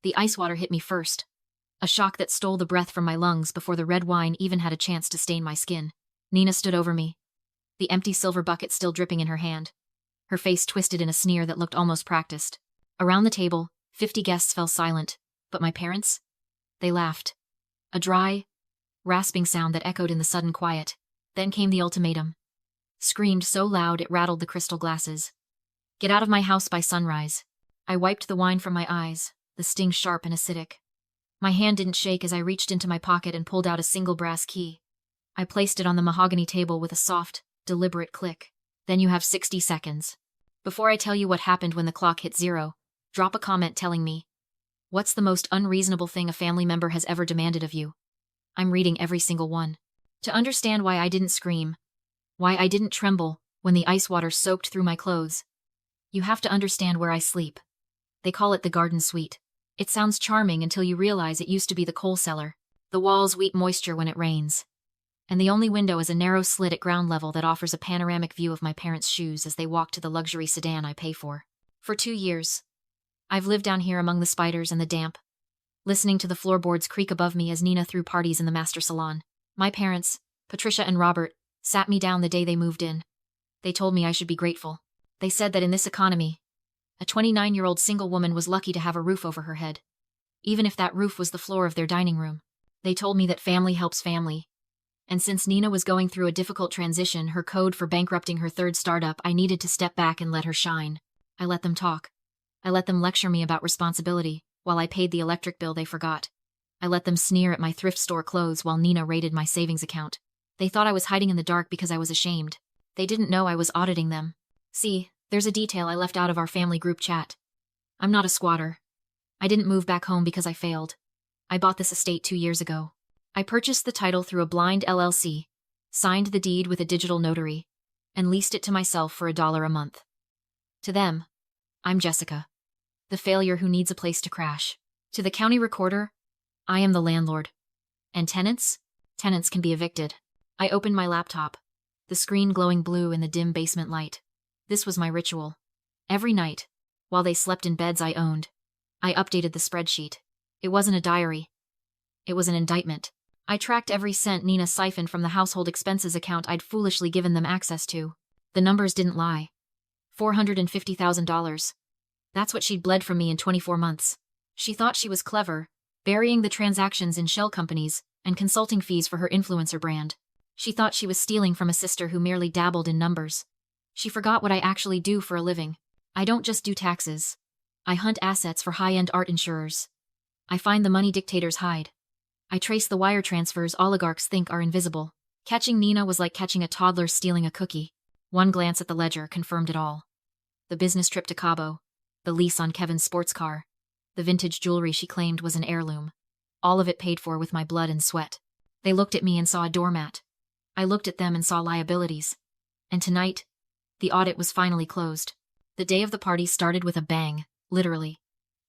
The ice water hit me first. A shock that stole the breath from my lungs before the red wine even had a chance to stain my skin. Nina stood over me, the empty silver bucket still dripping in her hand. Her face twisted in a sneer that looked almost practiced. Around the table, 50 guests fell silent, but my parents? They laughed. A dry, rasping sound that echoed in the sudden quiet. Then came the ultimatum. Screamed so loud it rattled the crystal glasses. Get out of my house by sunrise. I wiped the wine from my eyes, the sting sharp and acidic. My hand didn't shake as I reached into my pocket and pulled out a single brass key. I placed it on the mahogany table with a soft, deliberate click. Then you have 60 seconds. Before I tell you what happened when the clock hit 0, drop a comment telling me, what's the most unreasonable thing a family member has ever demanded of you? I'm reading every single one. To understand why I didn't scream, why I didn't tremble when the ice water soaked through my clothes, you have to understand where I sleep. They call it the garden suite. It sounds charming until you realize it used to be the coal cellar. The walls weep moisture when it rains. And the only window is a narrow slit at ground level that offers a panoramic view of my parents' shoes as they walk to the luxury sedan I pay for. For 2 years, I've lived down here among the spiders and the damp, listening to the floorboards creak above me as Nina threw parties in the master salon. My parents, Patricia and Robert, sat me down the day they moved in. They told me I should be grateful. They said that in this economy, a 29-year-old single woman was lucky to have a roof over her head, even if that roof was the floor of their dining room. They told me that family helps family. And since Nina was going through a difficult transition, her code for bankrupting her third startup, I needed to step back and let her shine. I let them talk. I let them lecture me about responsibility, while I paid the electric bill they forgot. I let them sneer at my thrift store clothes while Nina raided my savings account. They thought I was hiding in the dark because I was ashamed. They didn't know I was auditing them. See, there's a detail I left out of our family group chat. I'm not a squatter. I didn't move back home because I failed. I bought this estate 2 years ago. I purchased the title through a blind LLC, signed the deed with a digital notary, and leased it to myself for $1 a month. To them, I'm Jessica, the failure who needs a place to crash. To the county recorder, I am the landlord. And tenants? Tenants can be evicted. I opened my laptop, the screen glowing blue in the dim basement light. This was my ritual. Every night, while they slept in beds I owned, I updated the spreadsheet. It wasn't a diary. It was an indictment. I tracked every cent Nina siphoned from the household expenses account I'd foolishly given them access to. The numbers didn't lie. $450,000. That's what she'd bled from me in 24 months. She thought she was clever, burying the transactions in shell companies and consulting fees for her influencer brand. She thought she was stealing from a sister who merely dabbled in numbers. She forgot what I actually do for a living. I don't just do taxes. I hunt assets for high-end art insurers. I find the money dictators hide. I trace the wire transfers oligarchs think are invisible. Catching Nina was like catching a toddler stealing a cookie. One glance at the ledger confirmed it all. The business trip to Cabo, the lease on Kevin's sports car, the vintage jewelry she claimed was an heirloom. All of it paid for with my blood and sweat. They looked at me and saw a doormat. I looked at them and saw liabilities. And tonight, the audit was finally closed. The day of the party started with a bang, literally.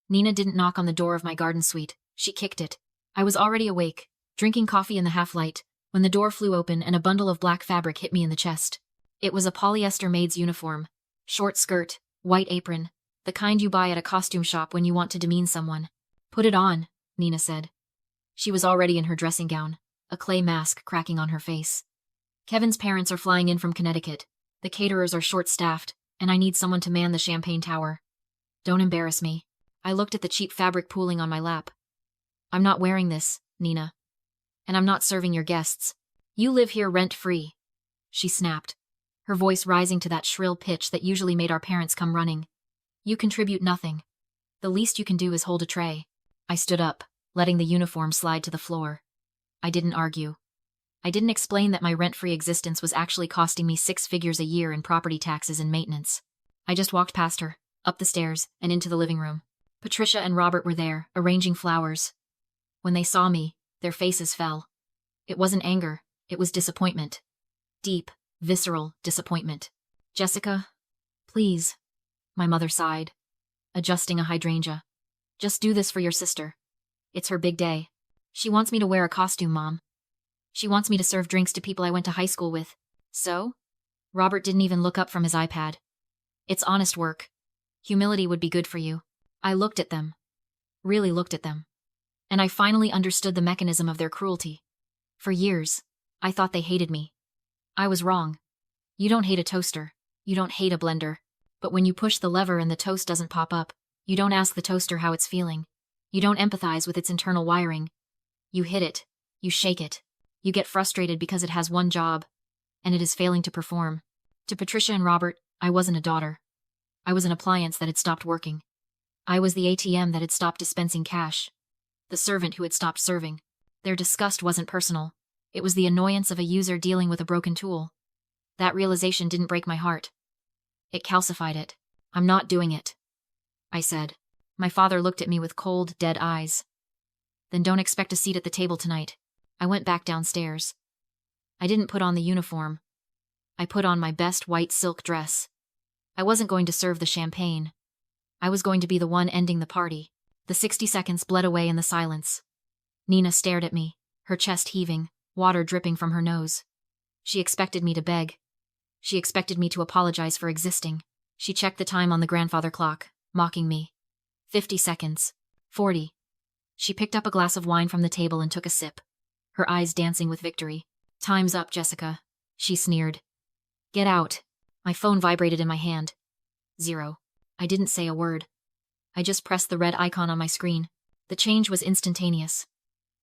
Nina didn't knock on the door of my garden suite. She kicked it. I was already awake, drinking coffee in the half-light, when the door flew open and a bundle of black fabric hit me in the chest. It was a polyester maid's uniform. Short skirt, white apron, the kind you buy at a costume shop when you want to demean someone. Put it on, Nina said. She was already in her dressing gown, a clay mask cracking on her face. Kevin's parents are flying in from Connecticut. The caterers are short-staffed, and I need someone to man the champagne tower. Don't embarrass me. I looked at the cheap fabric pooling on my lap. I'm not wearing this, Nina. And I'm not serving your guests. You live here rent-free. She snapped, her voice rising to that shrill pitch that usually made our parents come running. You contribute nothing. The least you can do is hold a tray. I stood up, letting the uniform slide to the floor. I didn't argue. I didn't explain that my rent-free existence was actually costing me 6 figures a year in property taxes and maintenance. I just walked past her, up the stairs, and into the living room. Patricia and Robert were there, arranging flowers. When they saw me, their faces fell. It wasn't anger, it was disappointment. Deep, visceral disappointment. Jessica, please, my mother sighed, adjusting a hydrangea. Just do this for your sister. It's her big day. She wants me to wear a costume, Mom. She wants me to serve drinks to people I went to high school with. So? Robert didn't even look up from his iPad. It's honest work. Humility would be good for you. I looked at them. really looked at them. And I finally understood the mechanism of their cruelty. For years, I thought they hated me. I was wrong. You don't hate a toaster. You don't hate a blender. But when you push the lever and the toast doesn't pop up, you don't ask the toaster how it's feeling. You don't empathize with its internal wiring. You hit it. You shake it. You get frustrated because it has one job, and it is failing to perform. To Patricia and Robert, I wasn't a daughter. I was an appliance that had stopped working. I was the ATM that had stopped dispensing cash. The servant who had stopped serving. Their disgust wasn't personal. It was the annoyance of a user dealing with a broken tool. That realization didn't break my heart. It calcified it. I'm not doing it, I said. My father looked at me with cold, dead eyes. Then don't expect a seat at the table tonight. I went back downstairs. I didn't put on the uniform. I put on my best white silk dress. I wasn't going to serve the champagne. I was going to be the one ending the party. The 60 seconds bled away in the silence. Nina stared at me, her chest heaving, water dripping from her nose. She expected me to beg. She expected me to apologize for existing. She checked the time on the grandfather clock, mocking me. 50 seconds. 40. She picked up a glass of wine from the table and took a sip, her eyes dancing with victory. Time's up, Jessica, she sneered. Get out. My phone vibrated in my hand. 0. I didn't say a word. I just pressed the red icon on my screen. The change was instantaneous.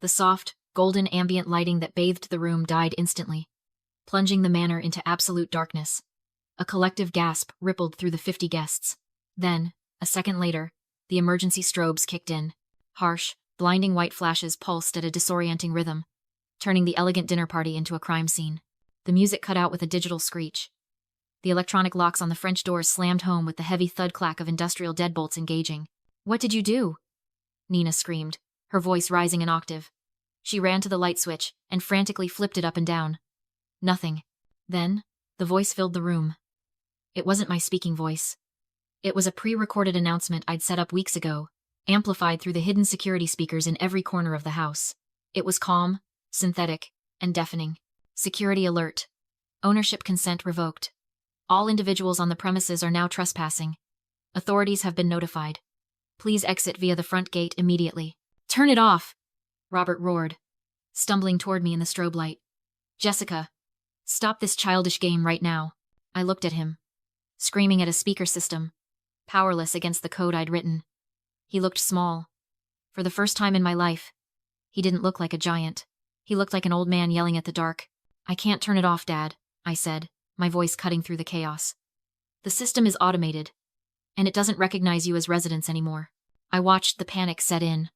The soft, golden ambient lighting that bathed the room died instantly, plunging the manor into absolute darkness. A collective gasp rippled through the 50 guests. Then, a second later, the emergency strobes kicked in. Harsh, blinding white flashes pulsed at a disorienting rhythm, turning the elegant dinner party into a crime scene. The music cut out with a digital screech. The electronic locks on the French doors slammed home with the heavy thud-clack of industrial deadbolts engaging. What did you do? Nina screamed, her voice rising an octave. She ran to the light switch and frantically flipped it up and down. Nothing. Then, the voice filled the room. It wasn't my speaking voice. It was a pre-recorded announcement I'd set up weeks ago, amplified through the hidden security speakers in every corner of the house. It was calm, synthetic, and deafening. Security alert. Ownership consent revoked. All individuals on the premises are now trespassing. Authorities have been notified. Please exit via the front gate immediately. Turn it off! Robert roared, stumbling toward me in the strobe light. Jessica, stop this childish game right now. I looked at him, screaming at a speaker system, powerless against the code I'd written. He looked small. For the first time in my life, he didn't look like a giant. He looked like an old man yelling at the dark. I can't turn it off, Dad, I said, my voice cutting through the chaos. The system is automated, and it doesn't recognize you as residents anymore. I watched the panic set in.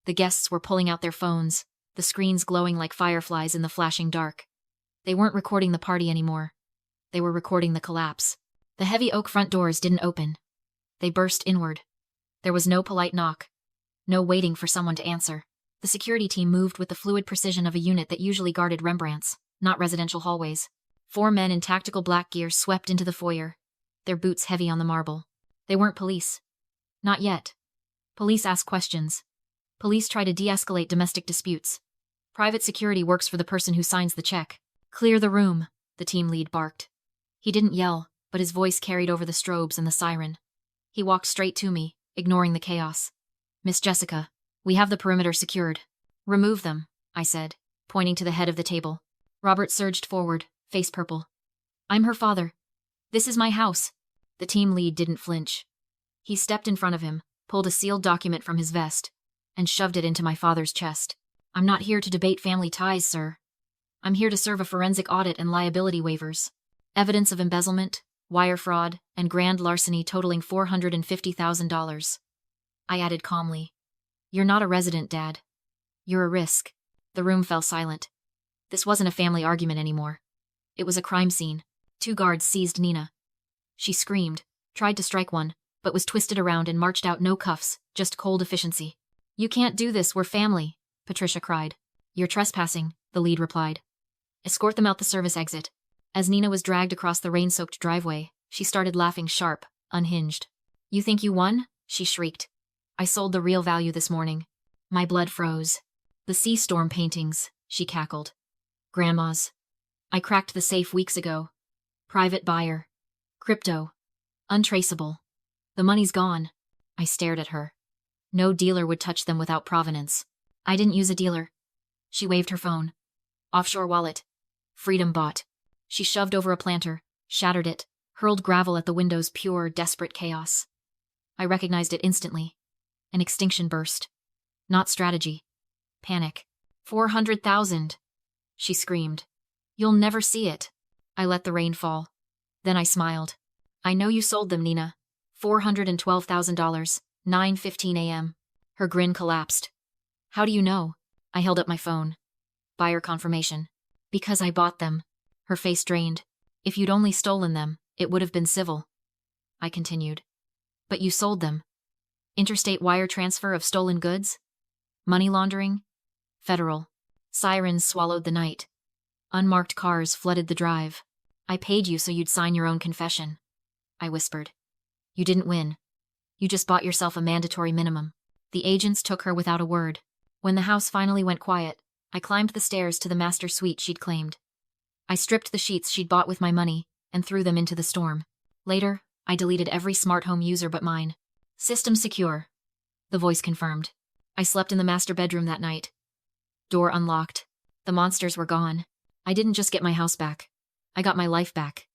The guests were pulling out their phones, the screens glowing like fireflies in the flashing dark. They weren't recording the party anymore. They were recording the collapse. The heavy oak front doors didn't open. They burst inward. There was no polite knock, no waiting for someone to answer. The security team moved with the fluid precision of a unit that usually guarded Rembrandts, not residential hallways. 4 men in tactical black gear swept into the foyer, their boots heavy on the marble. They weren't police. Not yet. Police ask questions. Police try to de-escalate domestic disputes. Private security works for the person who signs the check. Clear the room, the team lead barked. He didn't yell, but his voice carried over the strobes and the siren. He walked straight to me, ignoring the chaos. Miss Jessica, we have the perimeter secured. Remove them, I said, pointing to the head of the table. Robert surged forward, face purple. I'm her father. This is my house. The team lead didn't flinch. He stepped in front of him, pulled a sealed document from his vest, and shoved it into my father's chest. I'm not here to debate family ties, sir. I'm here to serve a forensic audit and liability waivers. Evidence of embezzlement, wire fraud, and grand larceny totaling $450,000. I added calmly. You're not a resident, Dad. You're a risk. The room fell silent. This wasn't a family argument anymore. It was a crime scene. 2 guards seized Nina. She screamed, tried to strike one, but was twisted around and marched out, no cuffs, just cold efficiency. You can't do this, we're family, Patricia cried. You're trespassing, the lead replied. Escort them out the service exit. As Nina was dragged across the rain-soaked driveway, she started laughing sharp, unhinged. You think you won? She shrieked. I sold the real value this morning. My blood froze. The sea storm paintings, she cackled. Grandma's. I cracked the safe weeks ago. Private buyer. Crypto. Untraceable. The money's gone. I stared at her. No dealer would touch them without provenance. I didn't use a dealer. She waved her phone. Offshore wallet. Freedom bought. She shoved over a planter, shattered it, hurled gravel at the window's pure, desperate chaos. I recognized it instantly. An extinction burst. Not strategy. Panic. 400,000. She screamed. You'll never see it. I let the rain fall. Then I smiled. I know you sold them, Nina. $412,000, 9:15 a.m. Her grin collapsed. How do you know? I held up my phone. Buyer confirmation. Because I bought them. Her face drained. If you'd only stolen them, it would have been civil. I continued. But you sold them. Interstate wire transfer of stolen goods? Money laundering? Federal. Sirens swallowed the night. Unmarked cars flooded the drive. I paid you so you'd sign your own confession. I whispered. You didn't win. You just bought yourself a mandatory minimum. The agents took her without a word. When the house finally went quiet, I climbed the stairs to the master suite she'd claimed. I stripped the sheets she'd bought with my money and threw them into the storm. Later, I deleted every smart home user but mine. System secure. The voice confirmed. I slept in the master bedroom that night. Door unlocked. The monsters were gone. I didn't just get my house back. I got my life back.